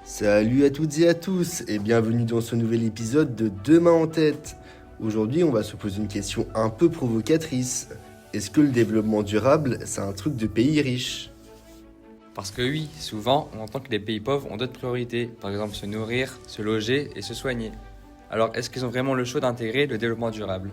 Salut à toutes et à tous et bienvenue dans ce nouvel épisode de Demain en tête. Aujourd'hui, on va se poser une question un peu provocatrice. Est-ce que le développement durable, c'est un truc de pays riches? Parce que oui, souvent, on entend que les pays pauvres ont d'autres priorités, par exemple se nourrir, se loger et se soigner. Alors, est-ce qu'ils ont vraiment le choix d'intégrer le développement durable?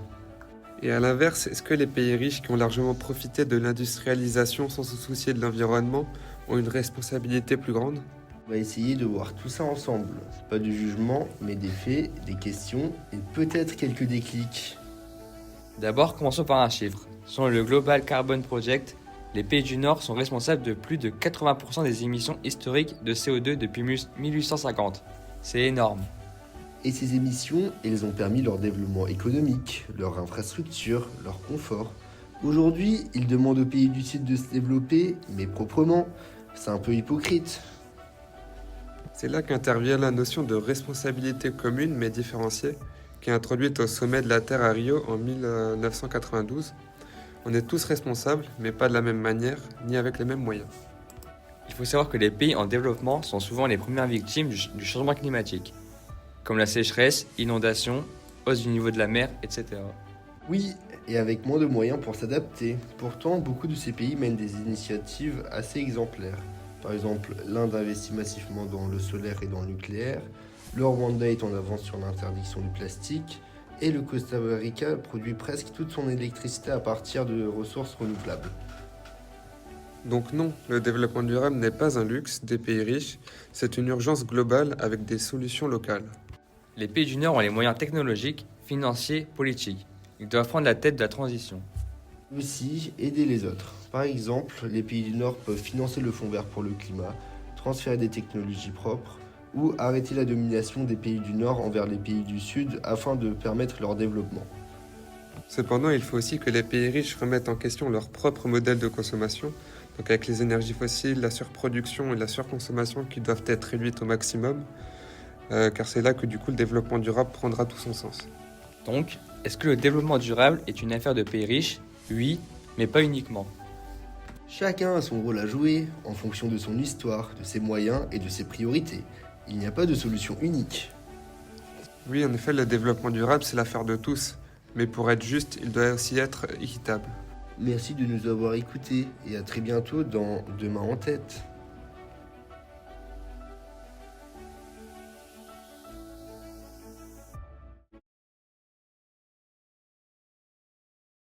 Et à l'inverse, est-ce que les pays riches qui ont largement profité de l'industrialisation sans se soucier de l'environnement ont une responsabilité plus grande? On va essayer de voir tout ça ensemble. Pas de jugement, mais des faits, des questions et peut-être quelques déclics. D'abord, commençons par un chiffre. Selon le Global Carbon Project, les pays du Nord sont responsables de plus de 80% des émissions historiques de CO2 depuis 1850. C'est énorme. Et ces émissions, elles ont permis leur développement économique, leur infrastructure, leur confort. Aujourd'hui, ils demandent aux pays du Sud de se développer, mais proprement. C'est un peu hypocrite. C'est là qu'intervient la notion de responsabilité commune mais différenciée, qui est introduite au sommet de la Terre à Rio en 1992. On est tous responsables, mais pas de la même manière, ni avec les mêmes moyens. Il faut savoir que les pays en développement sont souvent les premières victimes du changement climatique, comme la sécheresse, inondations, hausse du niveau de la mer, etc. Oui, et avec moins de moyens pour s'adapter. Pourtant, beaucoup de ces pays mènent des initiatives assez exemplaires. Par exemple, l'Inde investit massivement dans le solaire et dans le nucléaire, le Rwanda est en avance sur l'interdiction du plastique, et le Costa Rica produit presque toute son électricité à partir de ressources renouvelables. Donc non, le développement durable n'est pas un luxe des pays riches, c'est une urgence globale avec des solutions locales. Les pays du Nord ont les moyens technologiques, financiers, politiques. Ils doivent prendre la tête de la transition. Aussi, aider les autres. Par exemple, les pays du Nord peuvent financer le Fonds vert pour le climat, transférer des technologies propres, ou arrêter la domination des pays du Nord envers les pays du Sud afin de permettre leur développement. Cependant, il faut aussi que les pays riches remettent en question leur propre modèle de consommation, donc avec les énergies fossiles, la surproduction et la surconsommation qui doivent être réduites au maximum, car c'est là que du coup le développement durable prendra tout son sens. Donc, est-ce que le développement durable est une affaire de pays riches? Oui, mais pas uniquement. Chacun a son rôle à jouer en fonction de son histoire, de ses moyens et de ses priorités. Il n'y a pas de solution unique. Oui, en effet, le développement durable, c'est l'affaire de tous, mais pour être juste, il doit aussi être équitable. Merci de nous avoir écoutés et à très bientôt dans Demain en tête.